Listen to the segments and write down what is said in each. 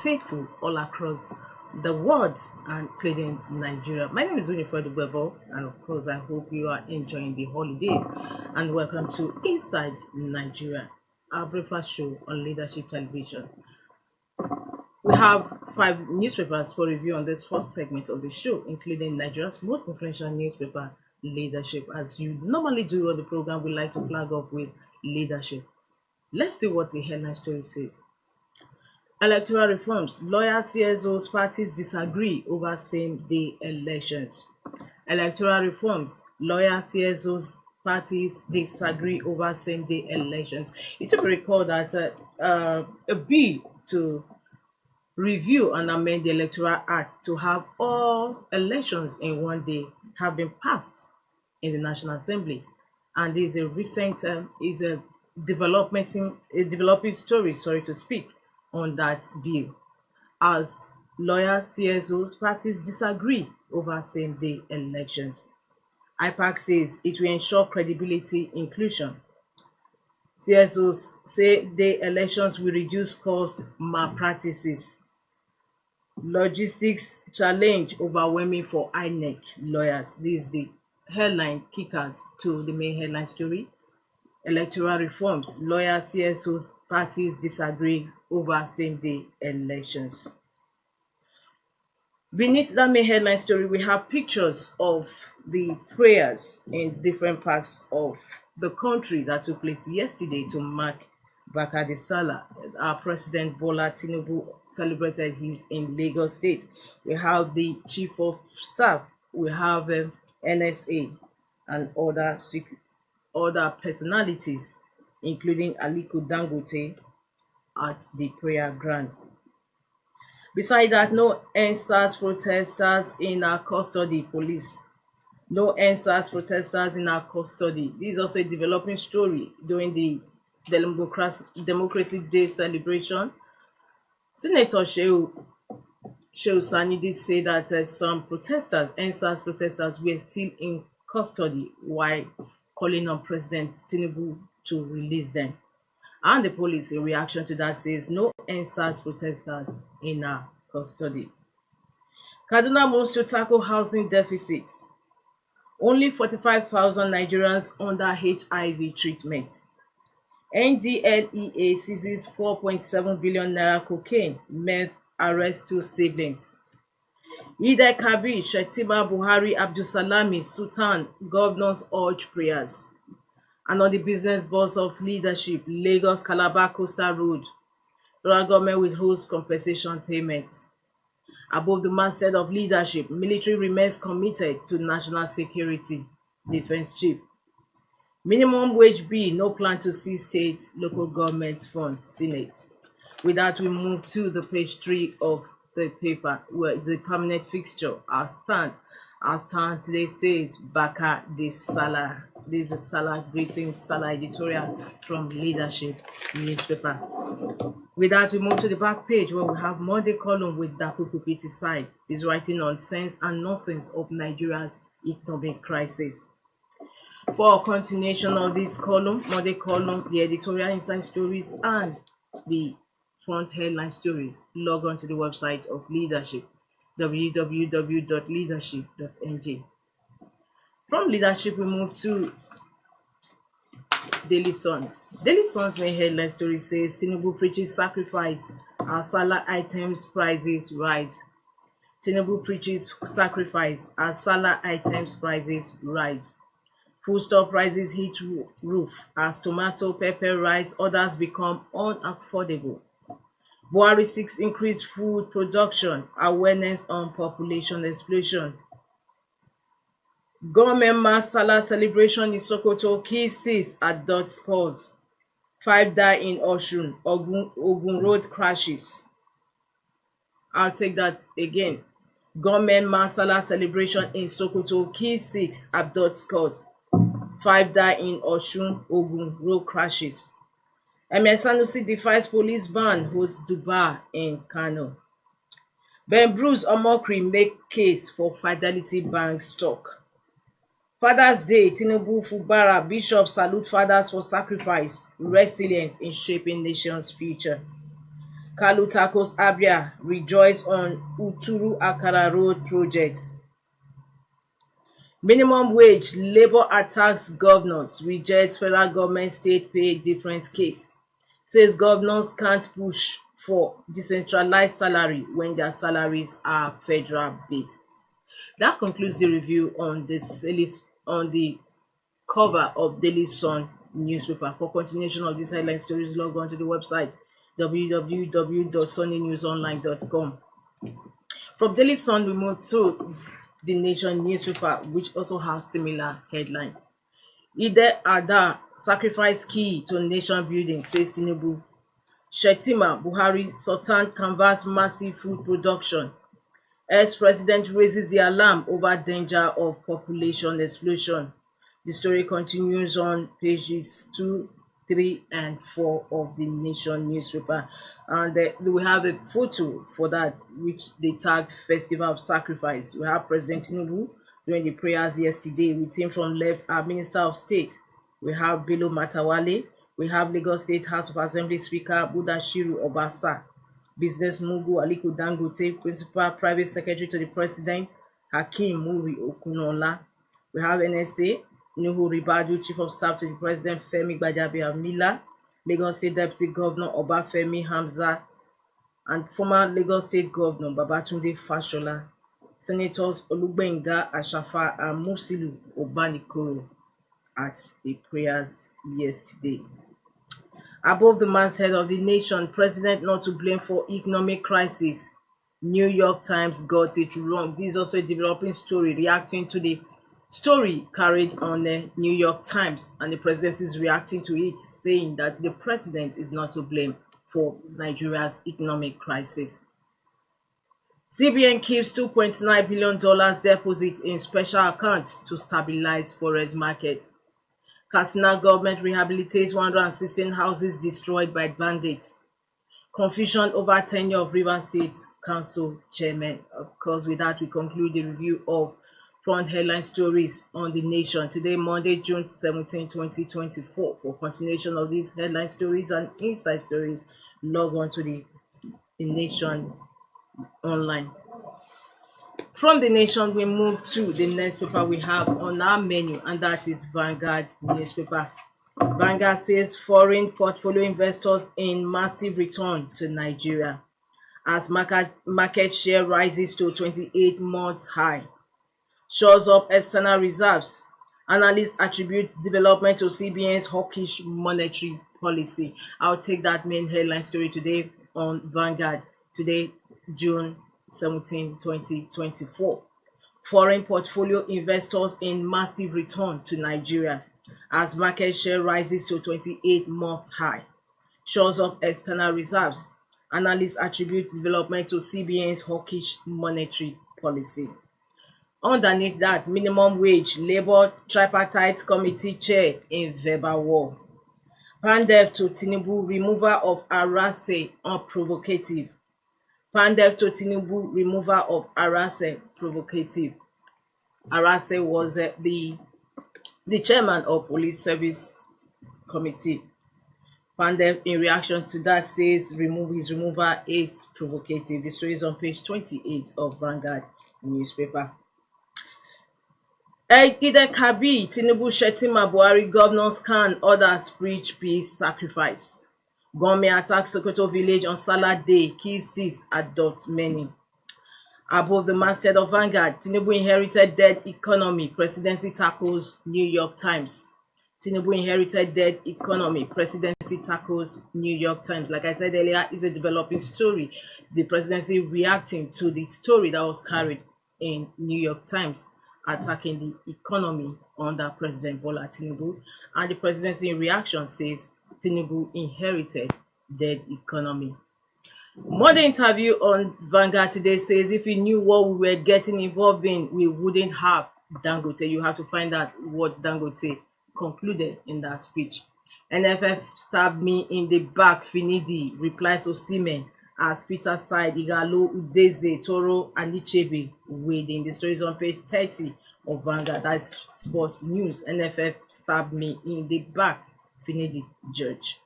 faithful all across the world and including Nigeria. My name is Winifred Bebo, and of course, I hope you are enjoying the holidays. And welcome to Inside Nigeria, our breakfast show on leadership television. We have 5 newspapers for review on this first segment of the show, including Nigeria's most influential newspaper, Leadership. As you normally do on the program, we like to flag off with leadership. Let's see what the headline story says. Electoral reforms. Lawyers, CSOs, parties disagree over same-day elections. Electoral reforms. Lawyers, CSOs, parties disagree over same-day elections. It should be recalled that a bill to review and amend the Electoral Act to have all elections in one day have been passed in the National Assembly, and this is a recent is a developing story, sorry to speak, on that bill, as lawyers, CSOs, parties disagree over same-day elections. IPAC says it will ensure credibility inclusion. CSOs say the elections will reduce cost malpractices. Logistics challenge overwhelming for INEC lawyers. This is the headline kickers to the main headline story. Electoral reforms. Lawyers, CSOs, parties disagree over same-day elections. Beneath that main headline story, we have pictures of the prayers in different parts of the country that took place yesterday to mark Bakari Sallah. Our President Bola Tinubu celebrated his in Lagos State. We have the Chief of Staff, we have NSA and other personalities, including Aliko Dangote, at the prayer ground. Beside that, no NSAS protesters in our custody, police. No NSAS protesters in our custody. This is also a developing story during the Democracy Day celebration. Senator Shehu Sani did say that some protesters, NSAS protesters, were still in custody while calling on President Tinubu to release them. And the police, in reaction to that, says no NSAS protesters in our custody. Kaduna moves to tackle housing deficit. Only 45,000 Nigerians under HIV treatment. NDLEA seizes 4.7 billion naira cocaine, meth, arrests 2 siblings. Ida Kabir, Shettima, Buhari, Abdulsalami, Sultan, governors urge prayers. And on the business bus of leadership, Lagos Calabar Coastal Road, federal government withholds compensation payment. Above the masthead of leadership, military remains committed to national security, defense chief. Minimum wage bill, no plan to see state, local government funds, Senate. With that, we move to the page 3 of the paper, where it's a permanent fixture. Our stand today says Baka de Salah. This is Salah greetings, Salah editorial from Leadership newspaper. With that, we move to the back page where we have Monday column with Dapu Pupiti side. He's writing on sense and nonsense of Nigeria's economic crisis. For a continuation of this column, Monday column, the editorial inside stories and the front headline stories, log on to the website of Leadership, www.leadership.ng. From Leadership, we move to Daily Sun. Daily Sun's main headline story says Tinubu preaches sacrifice as Salah items prices rise. Tinubu preaches sacrifice as Salah items prices rise. Foodstuff prices hit roof as tomato, pepper, rice, others become unaffordable. Buhari seeks increased food production, awareness on population explosion. Government mass Salah celebration in Sokoto, key 6 at dot scores. 5 die in Osun, Ogun road crashes. I'll take that again. Government mass Salah celebration in Sokoto, key 6 at dot scores. 5 die in Osun, Ogun road crashes. Emir Sanusi defies police ban, hosts Dubai in Kano. Ben Bruce Omokri make case for Fidelity Bank stock. Father's Day, Tinubu Fubara, Bishop salute fathers for sacrifice, resilience in shaping nation's future. Kalu tackles Abia, rejoice on Uturu Akara Road project. Minimum wage, Labour attacks governors, rejects federal government state pay difference case. Says governors can't push for decentralized salary when their salaries are federal based. That concludes the review on the cover of Daily Sun newspaper. For continuation of these headline stories, log on to the website www.sunnynewsonline.com. From Daily Sun, we move to the Nation newspaper, which also has similar headline. Ide Ada sacrifice key to nation building, says Tinubu. Shetima Buhari Sultan canvass massive food production. Ex-president raises the alarm over danger of population explosion. The story continues on pages 2, 3, and 4 of the Nation newspaper. And we have a photo for that, which they tagged Festival of Sacrifice. We have President Tinubu during the prayers yesterday. With him from left, our Minister of State. We have Bello Matawale. We have Lagos State House of Assembly Speaker Budashiru Obasa. Business mogul Aliko Dangote, Principal Private Secretary to the President, Hakeem Muri Okunola. We have NSA, Nuhu Ribadu, Chief of Staff to the President, Femi Gbajabiamila, Lagos State Deputy Governor Obafemi Hamzat, and former Lagos State Governor Babatunde Fashola, Senators Olugbenga Ashafa and Musilu Obanikoro at the prayers yesterday. Above the masthead of the nation, president not to blame for economic crisis. New York Times got it wrong. This is also a developing story reacting to the story carried on the New York Times, and the presidency is reacting to it, saying that the president is not to blame for Nigeria's economic crisis. CBN keeps $2.9 billion deposit in special account to stabilize forex market. Katsina government rehabilitates 116 houses destroyed by bandits. Confusion over tenure of Rivers State Council chairman. Of course, with that, we conclude the review of front headline stories on the nation. Today, Monday, June 17, 2024. For continuation of these headline stories and inside stories, log on to the Nation online. From the Nation, we move to the next paper we have on our menu, and that is Vanguard newspaper. Vanguard says foreign portfolio investors in massive return to Nigeria as market share rises to 28-month high. Shores up external reserves. Analysts attribute development to CBN's hawkish monetary policy. I'll take that main headline story today on Vanguard. Today, June 17, 2024. Foreign portfolio investors in massive return to Nigeria as market share rises to 28-month high. Shores up external reserves. Analysts attribute development to CBN's hawkish monetary policy. Underneath that, minimum wage, Labour tripartite committee chair in verbal war. Pandev to Tinubu, removal of Arase unprovocative. Pandev to Tinubu, removal of Arase provocative. Arase was the chairman of Police Service Committee. Pandev, in reaction to that, says his removal is provocative. The story is on page 28 of Vanguard newspaper. Ide Kabi, Tinubu Shetima Buhari governors can orders preach peace sacrifice. Gunmen attack Sokoto village on Salah Day, key 6 adopt many. Above the masthead of Vanguard, Tinubu inherited dead economy, presidency tackles New York Times. Tinubu inherited dead economy, presidency tackles New York Times. Like I said earlier, is a developing story. The presidency reacting to the story that was carried in New York Times, attacking the economy under President Bola Tinubu, and the presidency in reaction says Tinubu inherited dead economy. Monday interview on Vanguard today says if we knew what we were getting involved in, we wouldn't have Dangote. You have to find out what Dangote concluded in that speech. NFF stabbed me in the back, Finidi, replies Osimhen as Peter side Igalo Udeze Toro and Ichebe wading. The story is on page 30 of Vanguard. That's sports news. NFF stabbed me in the back, Finidi judge.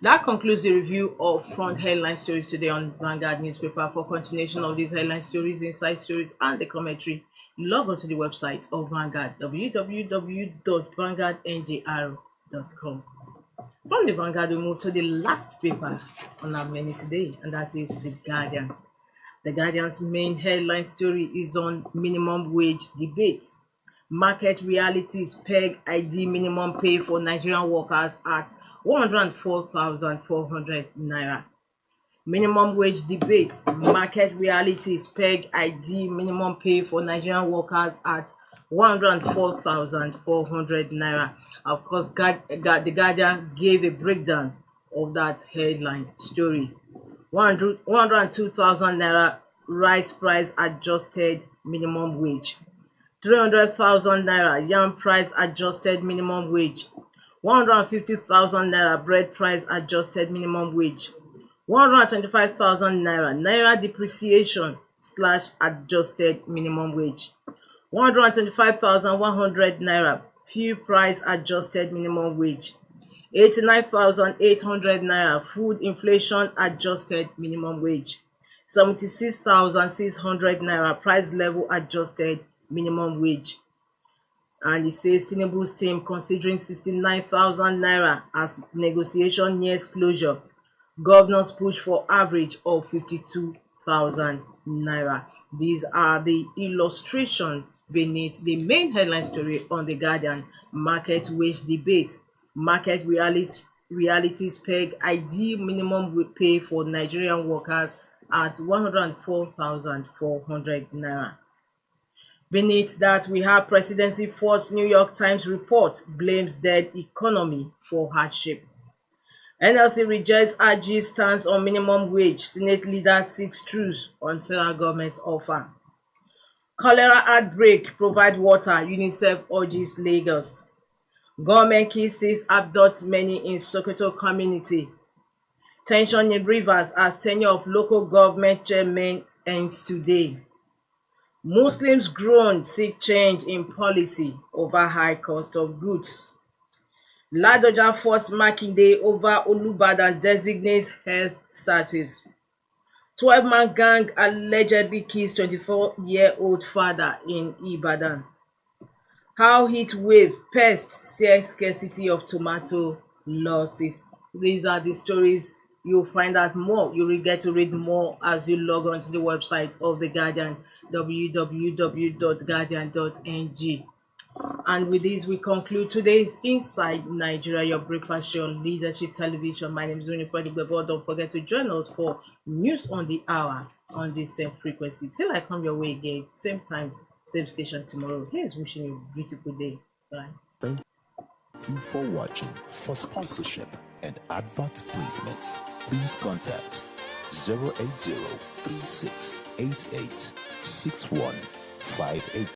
That concludes the review of front headline stories today on Vanguard newspaper. For continuation of these headline stories, inside stories, and the commentary, log on to the website of Vanguard, www.vanguardngr.com. From the Vanguard, we move to the last paper on our menu today, and that is The Guardian. The Guardian's main headline story is on minimum wage debate. Market realities peg ID minimum pay for Nigerian workers at 104,400 naira. Minimum wage debate. Market realities peg ID minimum pay for Nigerian workers at 104,400 naira. Of course, the Guardian gave a breakdown of that headline story. 102,000 naira rice price adjusted minimum wage. 300,000 naira yam price adjusted minimum wage. 150,000 naira bread price adjusted minimum wage. 125,000 naira depreciation / adjusted minimum wage. 125,100 naira fuel price adjusted minimum wage. 89,800 naira food inflation adjusted minimum wage. 76,600 naira price level adjusted minimum wage. And it says Tinubu's team considering 69,000 naira as negotiation nears closure. Governors push for average of 52,000 naira. These are the illustration beneath the main headline story on The Guardian. Market wage debate. Market realities peg ID minimum pay for Nigerian workers at 104,400 naira. Beneath that, we have Presidency Force New York Times report blames dead economy for hardship. NLC rejects RG stance on minimum wage. Senate leader seeks truce on federal government's offer. Cholera outbreak, provide water, UNICEF urges Lagos. Government cases abduct many in Sokoto community. Tension in Rivers as tenure of local government chairman ends today. Muslims groan, seek change in policy over high cost of goods. Ladoja force Makinde over Olubadan designates health status. 12-man gang allegedly kills 24-year-old father in Ibadan. How heat wave pest stirs scarcity of tomato losses. These are the stories. You'll find out more. You will get to read more as you log on to the website of The Guardian, www.guardian.ng. And with this, we conclude today's Inside Nigeria, your breakfast show on Leadership Television. My name is Winifred Igbebo. Don't forget to join us for news on the hour on this same frequency. Till I come your way again, same time, same station tomorrow. Here's wishing you a beautiful day. Bye. Thank you for watching. For sponsorship and advert placements, please contact 080-3688-6158.